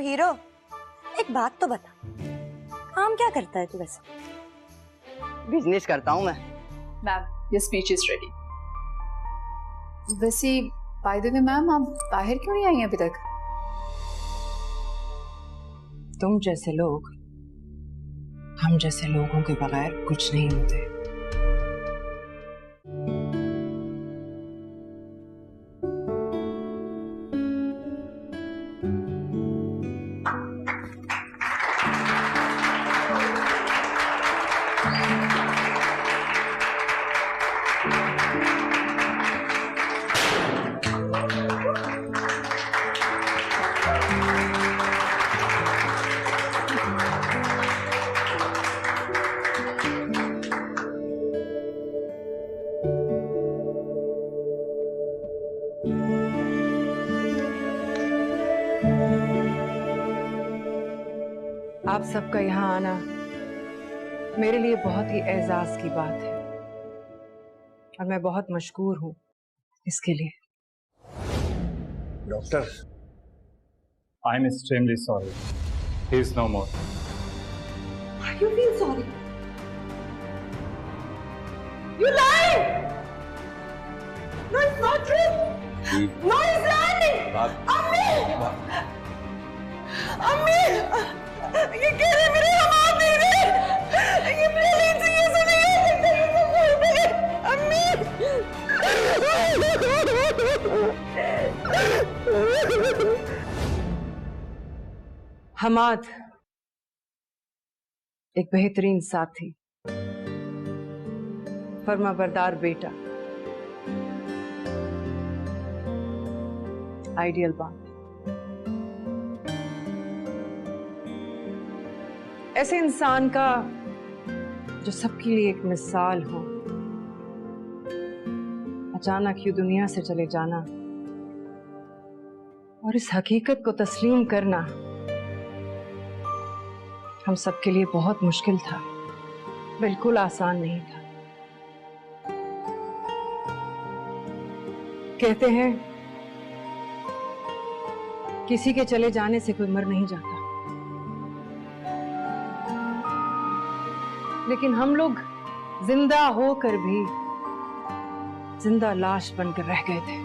Hero, एक बात तो बता, काम क्या करता है तू वैसे? बिजनेस करता हूँ मैं। Ma'am, your speech is ready. वैसे बाय द वे मैम, आप बाहर क्यों नहीं आई अभी तक? तुम जैसे लोग हम जैसे लोगों के बगैर कुछ नहीं होते। आप सबका यहाँ आना मेरे लिए बहुत ही एजाज की बात है और मैं बहुत मशकूर हूँ इसके लिए। Doctor, I'm extremely sorry. He is no more. Why do you feel sorry? You lied! No, it's not true. No, he's lying. Ammi! Ammi! ये कह रहे मेरे हमाद नहीं दे। ये प्लीज ये सुनिए। अम्मी! हमाद एक बेहतरीन साथी, फर्माबरदार बेटा, आइडियल बाप, ऐसे इंसान का जो सबके लिए एक मिसाल हो, अचानक यूं दुनिया से चले जाना और इस हकीकत को तस्लीम करना हम सबके लिए बहुत मुश्किल था, बिल्कुल आसान नहीं था। कहते हैं किसी के चले जाने से कोई मर नहीं जाता, लेकिन हम लोग जिंदा होकर भी जिंदा लाश बनकर रह गए थे।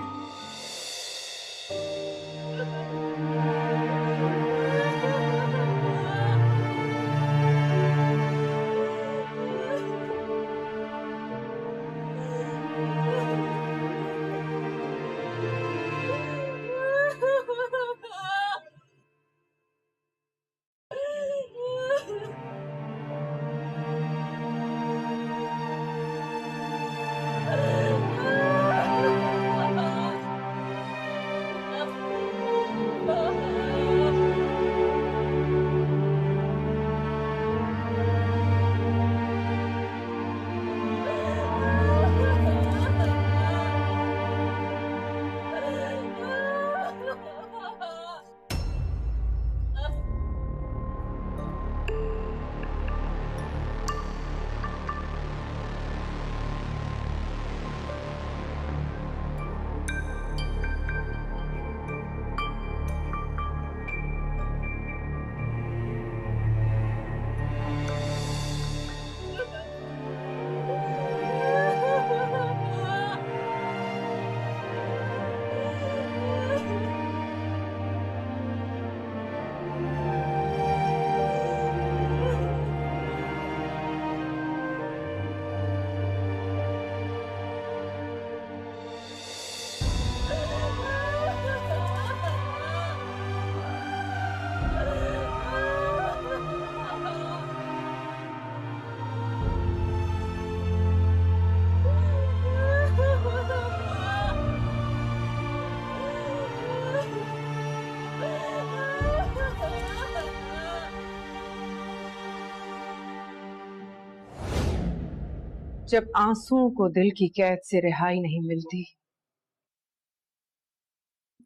जब आंसुओं को दिल की कैद से रिहाई नहीं मिलती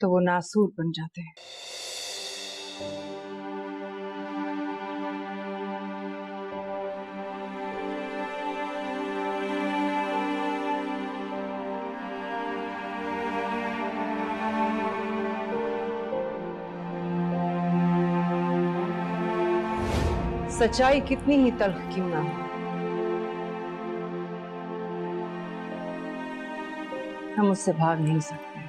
तो वो नासूर बन जाते हैं। सच्चाई कितनी ही तल्ख क्यों ना हो, हम उससे भाग नहीं सकते।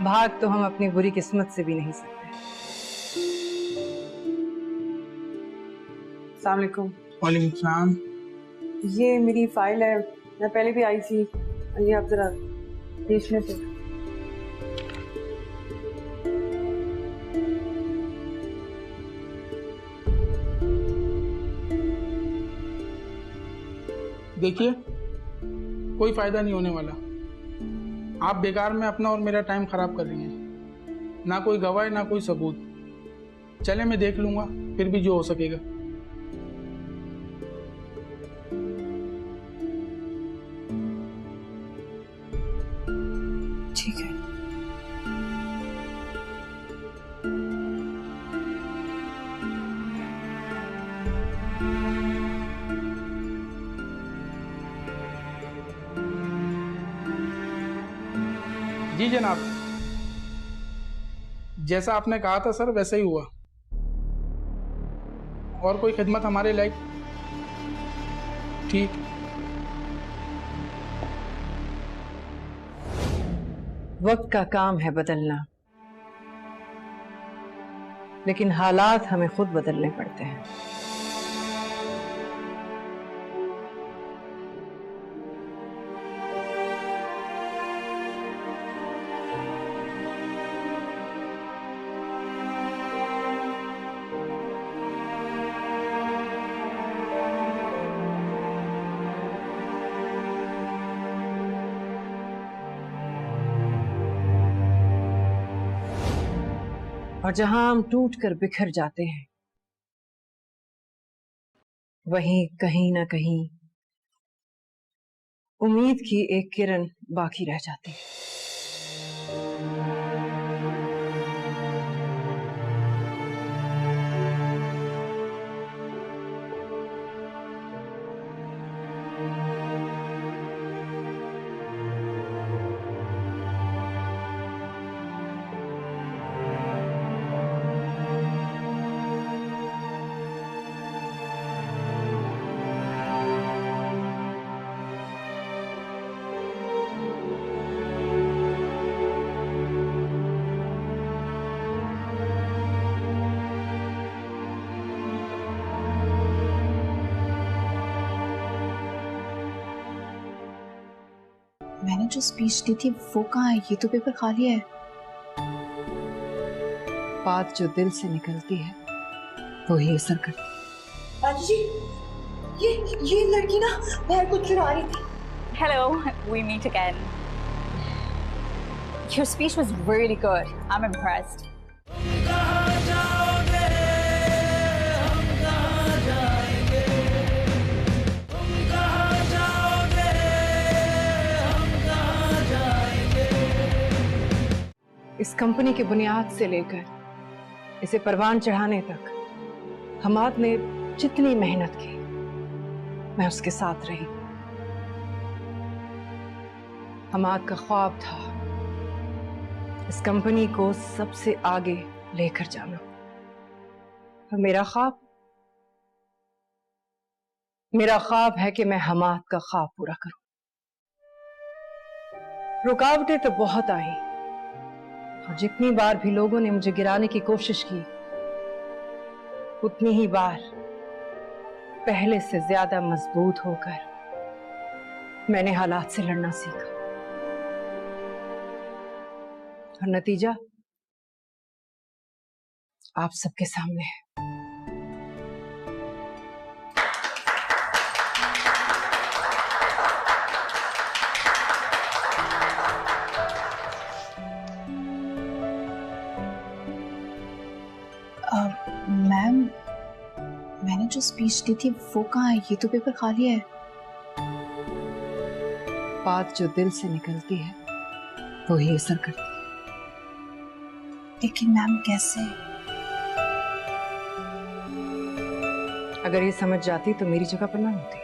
भाग तो हम अपनी बुरी किस्मत से भी नहीं सकते। अस्सलाम वालेकुम। वालेकुम सलाम। ये मेरी फाइल है, मैं पहले भी आई थी, ये आप जरा देख लें। देखिए, कोई फायदा नहीं होने वाला। आप बेकार में अपना और मेरा टाइम खराब कर रही हैं। ना कोई गवाह ना कोई सबूत। चले, मैं देख लूंगा, फिर भी जो हो सकेगा। ठीक है। जी जनाब, जैसा आपने कहा था सर, वैसा ही हुआ। और कोई खिदमत हमारे लायक? ठीक। वक्त का काम है बदलना, लेकिन हालात हमें खुद बदलने पड़ते हैं। और जहां हम टूट कर बिखर जाते हैं, वहीं कहीं ना कहीं उम्मीद की एक किरण बाकी रह जाती है। मैंने जो स्पीच दी थी वो कहाँ है? ये तो पेपर खाली है। बात जो दिल से निकलती है वो ही असर करती है। बाजी जी, ये लड़की ना बहर को चुरा रही थी। Hello, we meet again. Your speech was really good. I'm impressed. इस कंपनी की बुनियाद से लेकर इसे परवान चढ़ाने तक हमाद ने जितनी मेहनत की, मैं उसके साथ रही। हमाद का ख्वाब था इस कंपनी को सबसे आगे लेकर जाना, और मेरा ख्वाब है कि मैं हमाद का ख्वाब पूरा करूं। रुकावटें तो बहुत आई, और जितनी बार भी लोगों ने मुझे गिराने की कोशिश की, उतनी ही बार पहले से ज्यादा मजबूत होकर मैंने हालात से लड़ना सीखा, और नतीजा आप सबके सामने है। मैम, मैंने जो स्पीच दी थी वो कहाँ है? ये तो पेपर खाली है। बात जो दिल से निकलती है वो ही असर करती है। लेकिन मैम कैसे? अगर ये समझ जाती तो मेरी जगह पर ना होती।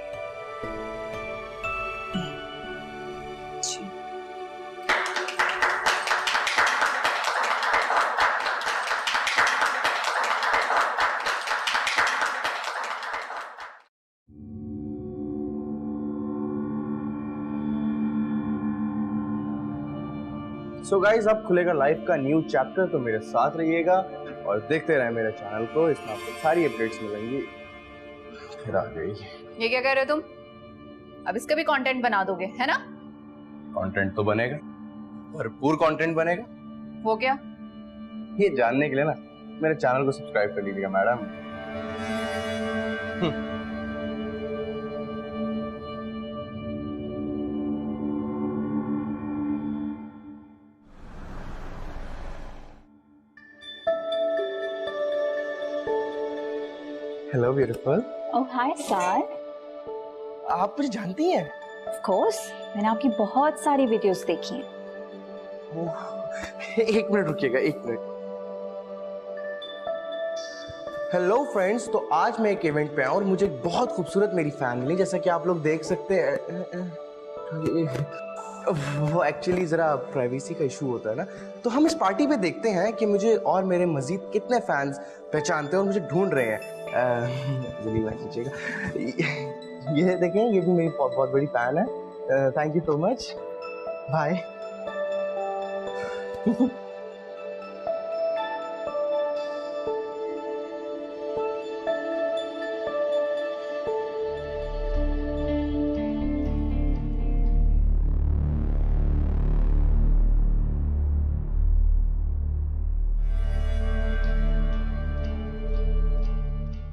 सो गाइज अब खुलेगा लाइफ का न्यू चैप्टर, तो मेरे साथ रहिएगा और देखते रहे मेरे चैनल को, इसमें आपको सारी अपडेट्स मिलेंगी। फिर आ गई। ये क्या कह रहे हो तुम? अब इसका भी कंटेंट बना दोगे, है ना? कंटेंट तो बनेगा, भरपूर कंटेंट बनेगा। वो क्या? ये जानने के लिए ना मेरे चैनल को सब्सक्राइब कर लीजिएगा madam. Hello beautiful. Oh, hi, Sar. आप मुझे जानती हैं? Of course. मैंने आपकी बहुत सारी वीडियोस देखी हैं। एक मिनट रुकिएगा, एक मिनट। हेलो फ्रेंड्स, तो आज मैं एक इवेंट पे आया और मुझे एक बहुत खूबसूरत मेरी फैन मिली, जैसा कि आप लोग देख सकते हैं। वो एक्चुअली जरा प्राइवेसी का इशू होता है ना, तो हम इस पार्टी पे देखते हैं कि मुझे और मेरे मजीद कितने फैंस पहचानते हैं और मुझे ढूंढ रहे हैं। जल्दी बात कीजिएगा। ये देखें, ये भी मेरी बहुत बहुत बड़ी फैन है। Thank you so much, bye.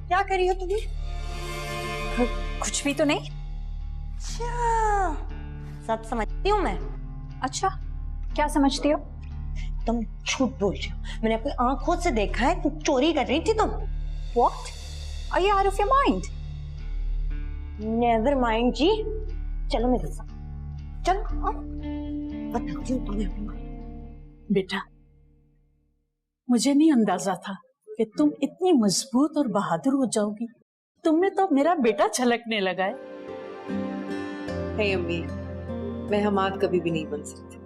क्या कर रही हो तुम? कुछ भी तो नहीं। अच्छा, सब समझती हूँ मैं। अच्छा, क्या समझती हो? तुम झूठ बोल रही हो, मैंने अपनी आंखों से देखा है, तुम चोरी कर रही थी तुम। What? Are you out of your mind? Never mind जी, चलो मेरे साथ, चलो आओ, बताती हूँ तुम्हें। बेटा, मुझे नहीं अंदाजा था कि तुम इतनी मजबूत और बहादुर हो जाओगी। तुमने तो मेरा बेटा छलकने लगा है। नहीं अम्मी, मैं हमाद कभी भी नहीं बन सकती।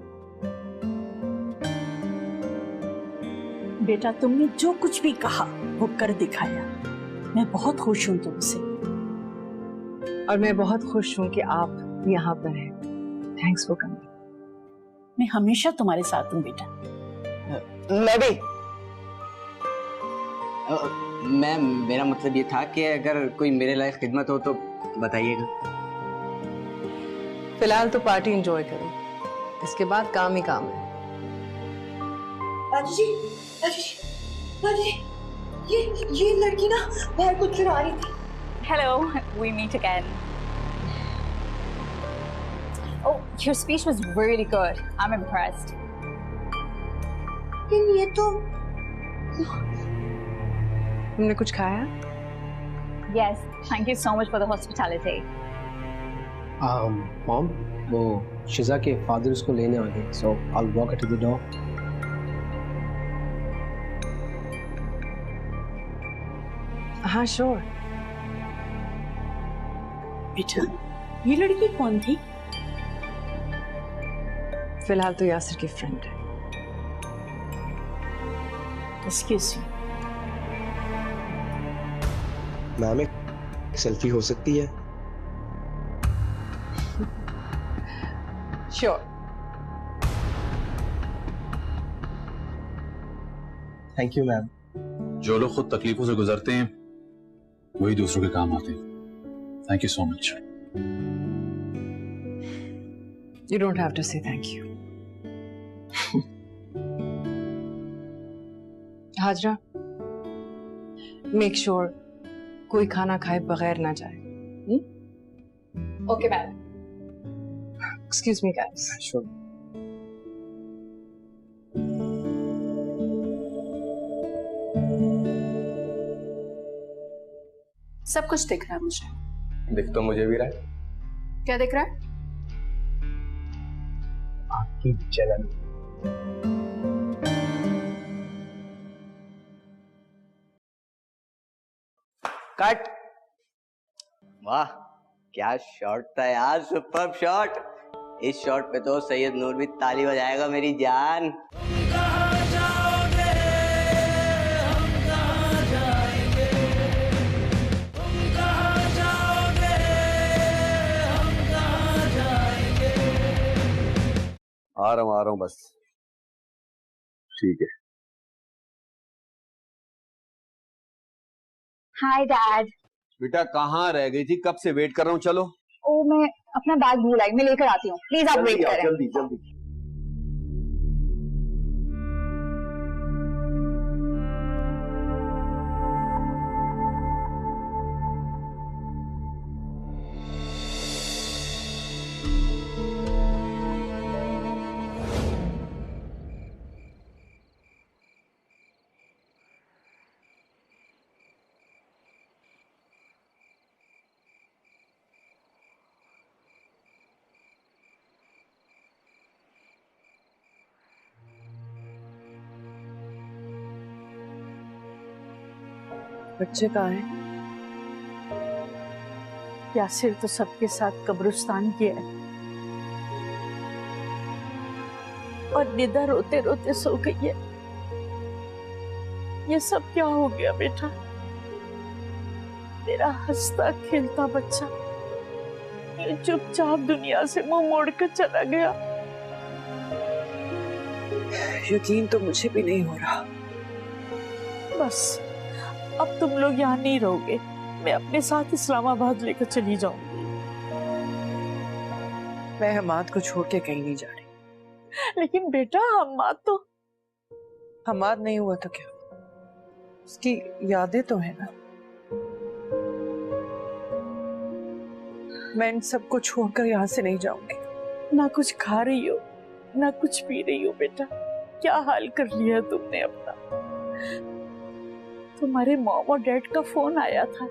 बेटा, तुमने जो कुछ भी कहा वो कर दिखाया। मैं बहुत खुश हूँ तुमसे। और मैं बहुत खुश हूँ कि आप यहाँ पर हैं। Thanks for coming. मैं हमेशा तुम्हारे साथ हूँ बेटा। मैं भी। मेरा मतलब ये था कि अगर कोई मेरे लायक खिदमत हो तो बताइएगा। फिलहाल तो पार्टी एंजॉय करो, इसके बाद काम ही काम है। दादी जी, दादी जी, दादी जी, ये लड़की ना बाहर कुछ चुरा रही थी। Hello, we meet again. Oh, your speech was really good. I'm impressed. लेकिन ये तो तुमने कुछ खाया? Yes, thank you so much for the hospitality. Mom, वो शिजा के फादर उसको लेने आ गए, so I'll walk her to the door. हाँ श्योर। बेटा, ये लड़की कौन थी? फिलहाल तो यासिर की फ्रेंड है। Excuse me. मैम, एक सेल्फी हो सकती है? श्योर। Thank you ma'am. जो लोग खुद तकलीफों से गुजरते हैं वही दूसरों के काम आते हैं। Thank you so much. You don't have to say thank you. Hajra, make sure कोई खाना खाए बगैर ना जाए। Okay, ma'am. Excuse me, guys. Sure. सब कुछ दिख रहा है मुझे। दिख तो मुझे भी रहा है। क्या दिख रहा है? आपकी जलन। कट। वाह, क्या शॉट था यार, सुपर्ब शॉट। इस शॉट पे तो सैयद नूर भी ताली बजाएगा मेरी जान। आ रहा हूँ बस। ठीक है। Hi, Dad. बेटा कहाँ रह गई थी? कब से वेट कर रहा हूँ। चलो। ओ, मैं अपना बैग भूल आई, मैं लेकर आती हूँ। प्लीज आप वेट करें। जल्दी जल्दी। बच्चे कहाँ हैं? यासिर तो सबके साथ कब्रिस्तान गया है और निदा रोते रोते सो गई है। ये सब क्या हो गया बेटा? तेरा हंसता खेलता बच्चा ये चुपचाप दुनिया से मुंह मोड़कर चला गया। यकीन तो मुझे भी नहीं हो रहा। बस अब तुम लोग यहाँ नहीं रहोगे, मैं अपने साथ इस्लामाबाद लेकर चली जाऊंगी। मैं हमाद को छोड़ के कहीं नहीं जा रही। लेकिन बेटा हमाद तो हमाद नहीं हुआ तो क्या, उसकी यादें तो है ना। मैं इन सबको छोड़कर यहाँ से नहीं जाऊंगी। ना कुछ खा रही हो ना कुछ पी रही हो बेटा, क्या हाल कर लिया तुमने अपना। तुम्हारे मॉम और डैड का फोन आया था,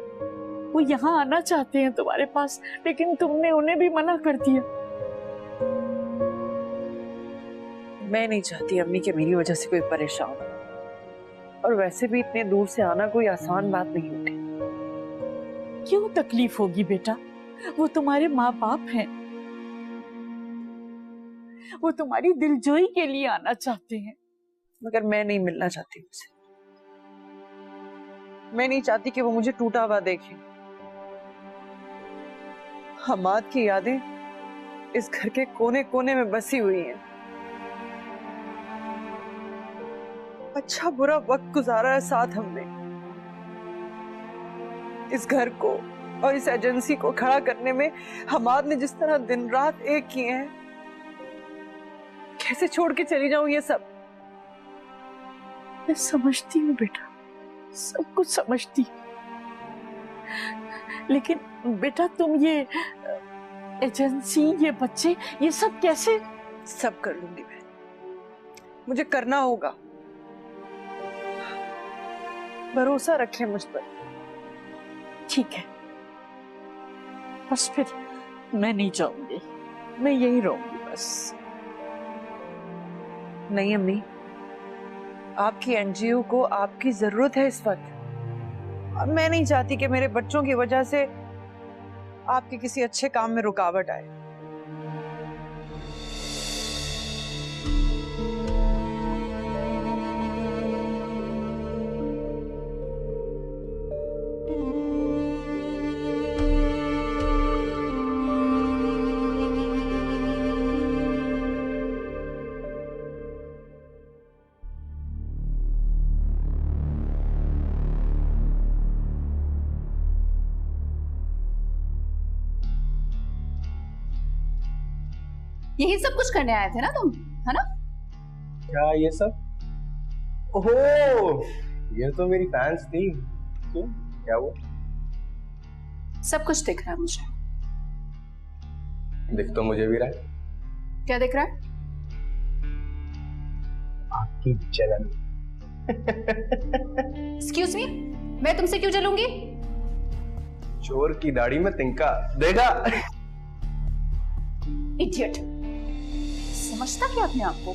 वो यहाँ आना चाहते हैं तुम्हारे पास, लेकिन तुमने उन्हें भी मना कर दिया। मैं नहीं चाहती अम्मी के मेरी वजह से कोई परेशान हो, और वैसे भी इतने दूर से आना कोई आसान बात नहीं होती। क्यों तकलीफ होगी बेटा, वो तुम्हारे माँ बाप हैं, वो तुम्हारी दिलजोई के लिए आना चाहते हैं। मगर मैं नहीं मिलना चाहती उनसे। मैं नहीं चाहती कि वो मुझे टूटा हुआ देखे। हमाद की यादें इस घर के कोने कोने में बसी हुई हैं। अच्छा बुरा वक्त गुजारा है साथ हमने। इस घर को और इस एजेंसी को खड़ा करने में हमाद ने जिस तरह दिन रात एक किए हैं, कैसे छोड़ के चली जाऊं ये सब। मैं समझती हूँ बेटा, सब कुछ समझती हूँ, लेकिन बेटा तुम ये एजेंसी, ये बच्चे, ये सब कैसे? सब कर लूंगी मैं, मुझे करना होगा। भरोसा रखें मुझ पर। ठीक है, बस फिर मैं नहीं जाऊंगी, मैं यही रहूंगी बस। नहीं अम्मी, आपकी एनजीओ को आपकी जरूरत है इस वक्त, और मैं नहीं चाहती कि मेरे बच्चों की वजह से आपके किसी अच्छे काम में रुकावट आए। यही सब कुछ करने आए थे ना तुम, है ना? क्या ये सब? ओहो, ये तो मेरी फैंस थी। क्यों, क्या हुआ? सब कुछ दिख रहा है मुझे। दिख तो मुझे भी रहा है। क्या दिख रहा है? आपकी जलन। एक्सक्यूज मी, मैं तुमसे क्यों जलूंगी? चोर की दाढ़ी में तिनका देखा। इडियट, समझता क्या अपने आप को?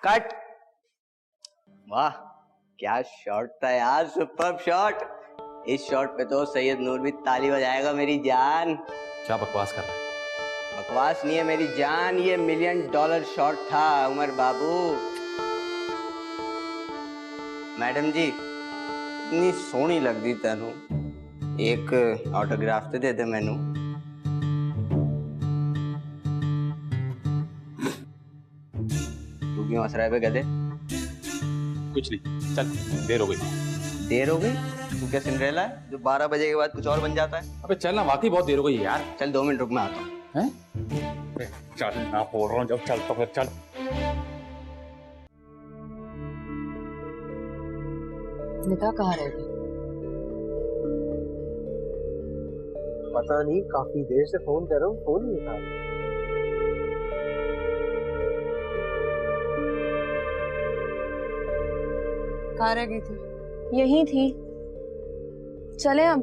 कट। वाह क्या शॉट था यार, सुपर्ब शॉट। इस शॉट पे तो सैयद नूर भी ताली बजाएगा मेरी जान। क्या बकवास कर रहा है? बकवास नहीं है मेरी जान, ये $1 मिलियन शॉट था उमर बाबू। मैडम जी इतनी सोहनी लगदी तेनू, एक ऑटोग्राफ तो दे दे मैनू। तू क्यों हंस रहा है बे गधे? कुछ नहीं, चल देर हो गई। देर हो गई? तू क्या सिंड्रेला है जो 12 बजे के बाद कुछ और बन जाता है? अबे चल ना, वाकई बहुत देर हो गई यार। चल 2 मिनट रुक, मैं आता हूँ। चल ना बोल रहा हूँ, जब चल तो फिर चल। निदा कहाँ रह गई? पता नहीं, काफी देर से फोन कर रहा हूँ, फोन नहीं उठा रही। कहाँ रह गई थी? यही थी। चले हम।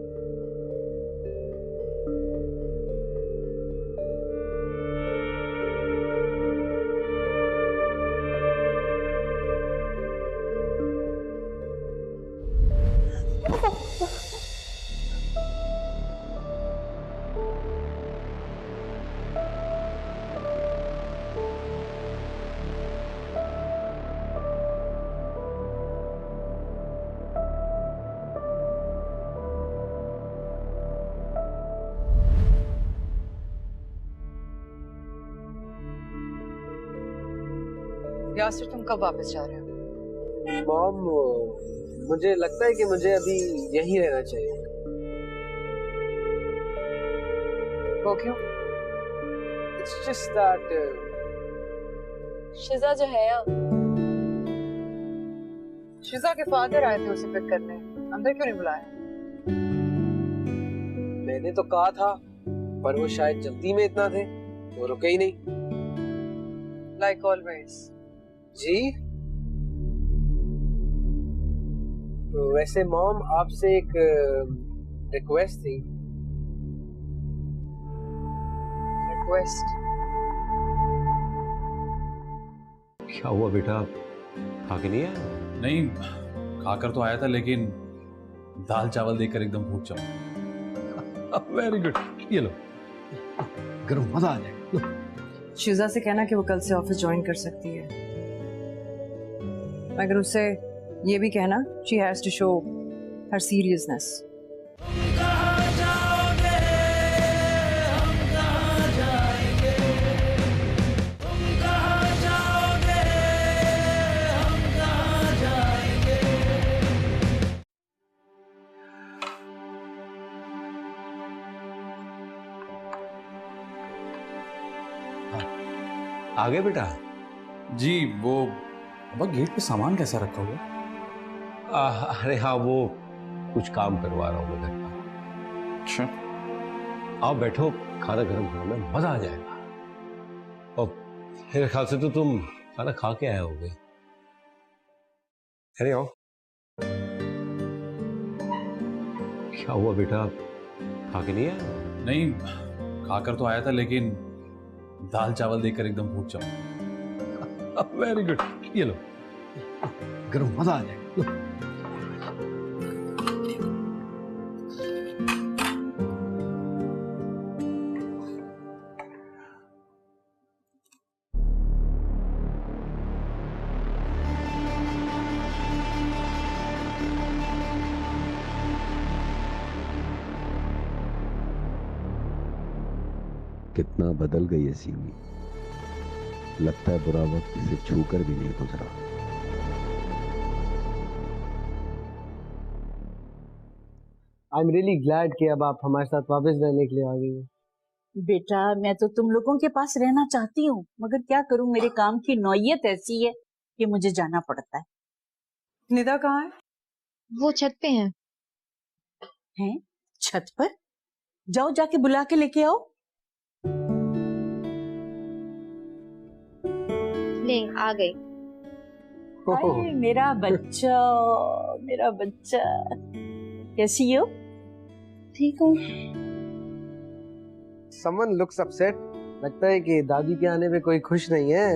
यासिर तुम कब वापस जा रहे हो? मॉम, मुझे लगता है कि मुझे अभी यही रहना चाहिए। वो क्यों? It's just that शिजा जो है यहाँ। शिजा के फादर आए थे उसे पिक करने, अंदर क्यों नहीं बुलाया? मैंने तो कहा था, पर वो शायद जल्दी में इतना थे, वो रुके ही नहीं। Like always. जी वैसे मॉम, आपसे एक रिक्वेस्ट थी। रिक्वेस्ट? क्या हुआ बेटा, खा के नहीं आया? नहीं, खाकर तो आया था, लेकिन दाल चावल देखकर एकदम भूख चढ़ा। वेरी गुड, ये लो गरम, मजा आ जाएगा। शिजा से कहना कि वो कल से ऑफिस ज्वाइन कर सकती है, मगर उससे ये भी कहना she has to show her seriousness. आ गए बेटा? जी वो अब गेट पे सामान कैसा रखा हुआ? अरे हाँ, वो कुछ काम करवा रहा हूँ घर का। अच्छा, आओ बैठो, खाना गर्म खाना, मजा आ जाएगा। और मेरे ख्याल से तो तुम खाना खा के आए होगे। अरे आओ। क्या हुआ बेटा, खा के नहीं आया? नहीं, खाकर तो आया था, लेकिन दाल चावल देखकर एकदम भूख चढ़ा। वेरी गुड, ये लो गरम, मजा आ जाएगा। कितना बदल गई है सीमी, लगता है बुरा वक्त इसे छूकर भी नहीं गुजरा। आई एम रियली ग्लैड कि अब आप हमारे साथ वापस रहने के लिए आ गई हैं। बेटा, मैं तो तुम लोगों के पास रहना चाहती हूँ, मगर क्या करूँ, मेरे काम की नौयत ऐसी है कि मुझे जाना पड़ता है। निदा कहाँ है? वो छत पे हैं। हैं? छत पर? जाओ, जाके बुला के लेके आओ। ले आ गई। हाय मेरा बच्चा, मेरा बच्चा, कैसी हो? ठीक हूँ। Someone looks upset. लगता है कि दादी के आने पे कोई खुश नहीं है।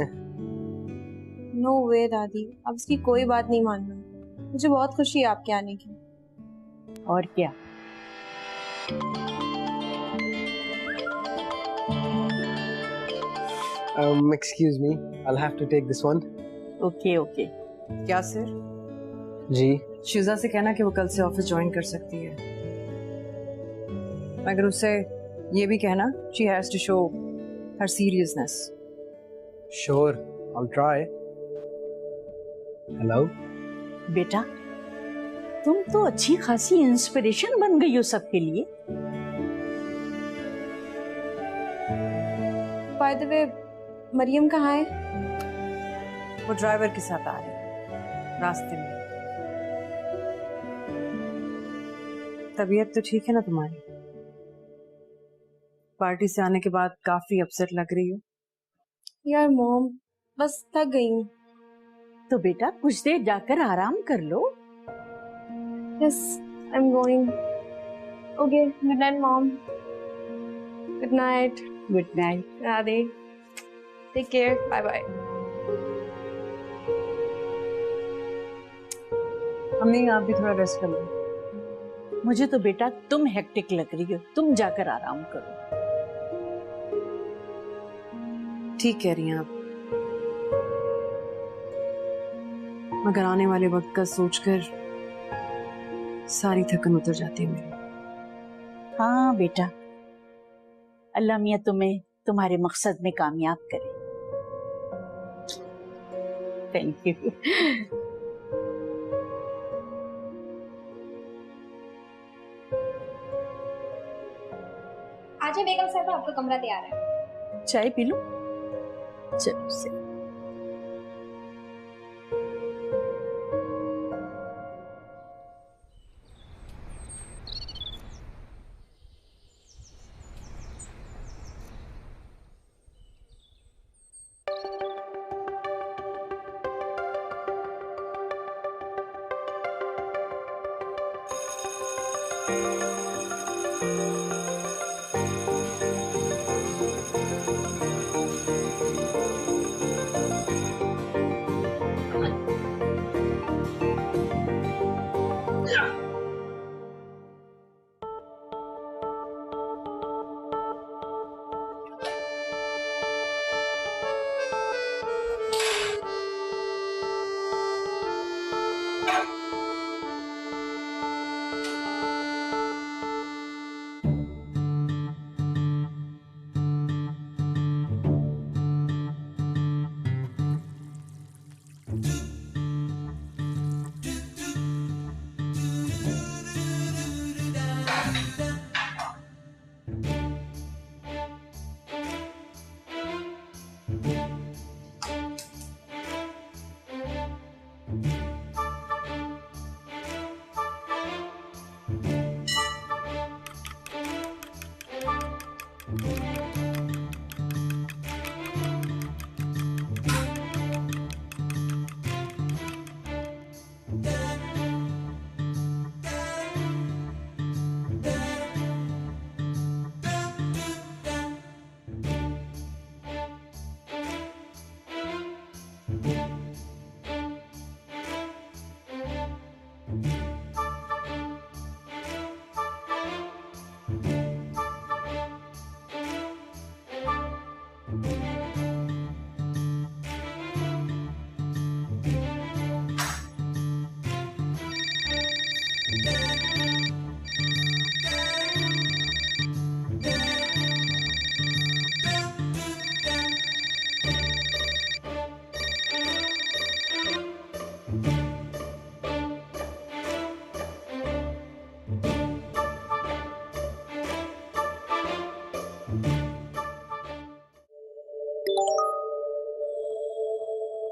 नो वे दादी, अब इसकी कोई बात नहीं मानना। मुझे बहुत खुशी है आपके आने की। और क्या? Excuse me, I'll have to take this one. Okay okay. क्या सर? जी। शिजा से कहना कि वो कल से ऑफिस ज्वाइन कर सकती है, मगर उससे ये भी कहना she has to show her seriousness. Sure, I'll try. Hello? बेटा, तुम तो अच्छी खासी इंस्पिरेशन बन गई हो सबके लिए। बाय द वे, मरियम कहाँ है? वो ड्राइवर के साथ आ रही है, रास्ते में। तबीयत तो ठीक है ना तुम्हारी? पार्टी से आने के बाद काफी अपसेट लग रही हो। यार मॉम, बस थक गई हूँ। तो बेटा कुछ देर जाकर आराम कर लो। Yes, I am going. Okay, good night mom. Good night. Good night. Radhe, take care, bye bye. अम्मी आप भी थोड़ा रेस्ट कर लो। मुझे तो बेटा तुम हेक्टिक लग रही हो, तुम जाकर आराम करो। ठीक कह रही हैं आप, मगर आने वाले वक्त का सोचकर सारी थकन उतर जाती है मेरी। हाँ बेटा, अल्लाह मियाँ तुम्हें तुम्हारे मकसद में कामयाब करे। Thank you. आजा बेगम साहब, आपका कमरा तैयार है। चाय पी लो। चलो से।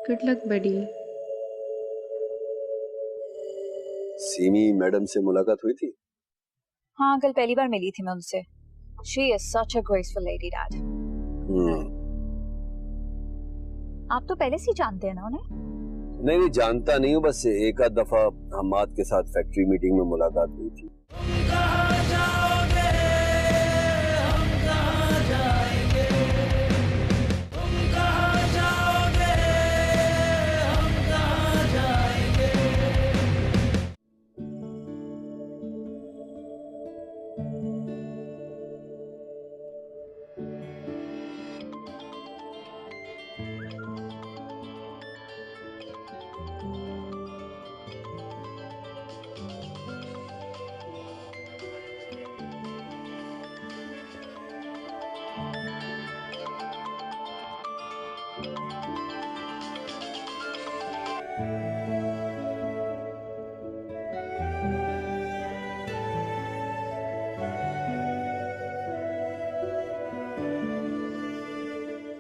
गुड लक बडी। सीमी मैडम से मुलाकात हुई थी? हाँ, कल पहली बार मिली थी मैं उनसे। She is such a graceful lady, Dad. आप तो पहले से ही जानते हैं ना उन्हें? नहीं, जानता नहीं हूँ, बस एक आध दफा हमाद के साथ फैक्ट्री मीटिंग में मुलाकात हुई थी।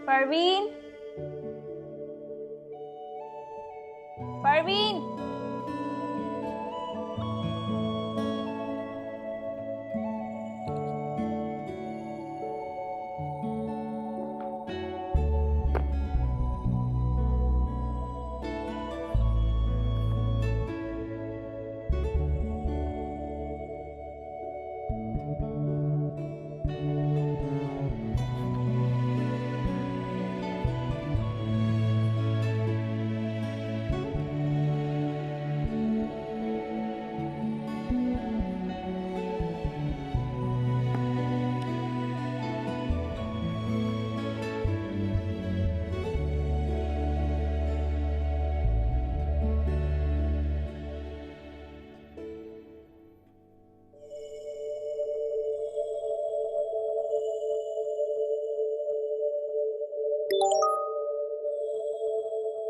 परवीन, परवीन।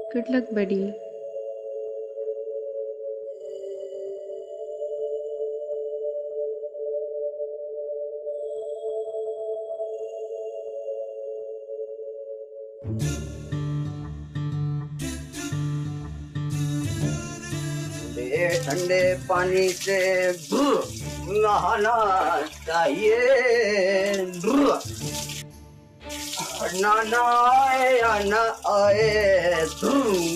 गुड लक बडी। ठंडे पानी से नहाना चाहिए, नहाना आए या न आए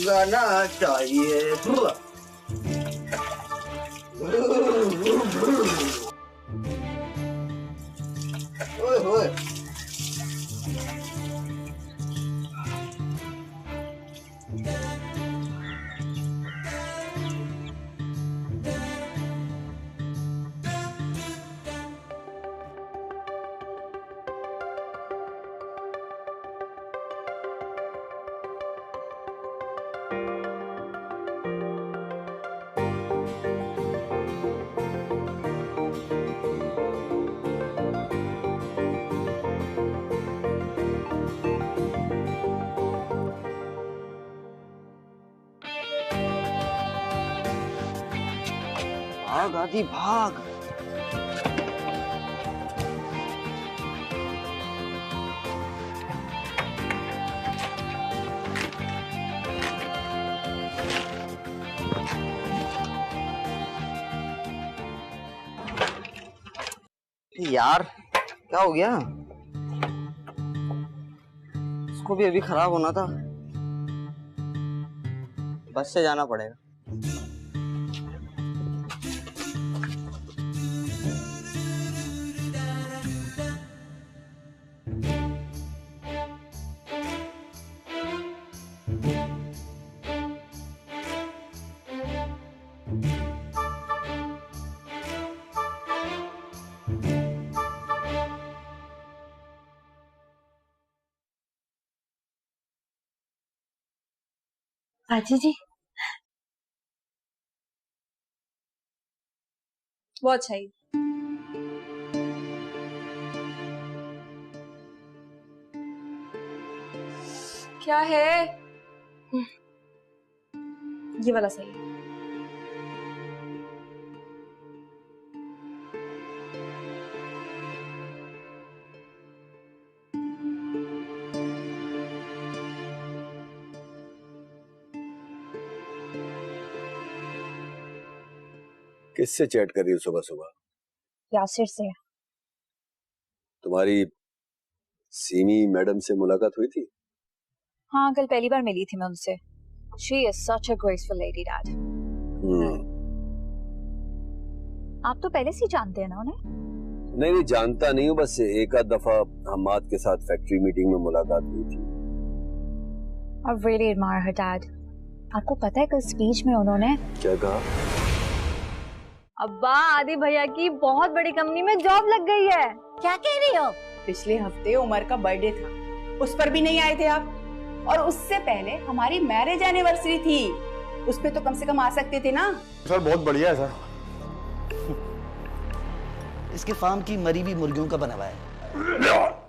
गाना चाहिए। ओए होए, भाग आदि भाग। यार क्या हो गया? इसको भी अभी खराब होना था। बस से जाना पड़ेगा। आजी जी, बहुत सही। क्या है? ये वाला सही है। किससे चैट कर रही हो सुबह सुबह? यासिर से। तुम्हारी सीमी मैडम से मुलाकात हुई थी? हाँ, कल पहली बार मिली थी मैं उनसे। She is such a graceful lady, Dad. आप तो पहले से ही जानते हैं ना उन्हें? नहीं, जानता नहीं हूँ, बस एक आध दफा हमाद के साथ फैक्ट्री मीटिंग में मुलाकात हुई थी। I really admire her, Dad. आपको पता है कल स्पीच में उन्होंने क्या कहा? अब्बा, आदि भैया की बहुत बड़ी कंपनी में जॉब लग गई है। क्या कह रही हो? पिछले हफ्ते उमर का बर्थडे था, उस पर भी नहीं आए थे आप। और उससे पहले हमारी मैरिज एनिवर्सरी थी, उस पे तो कम से कम आ सकते थे ना। सर बहुत बढ़िया है सर। इसके फार्म की मरी हुई मुर्गियों का बना हुआ है।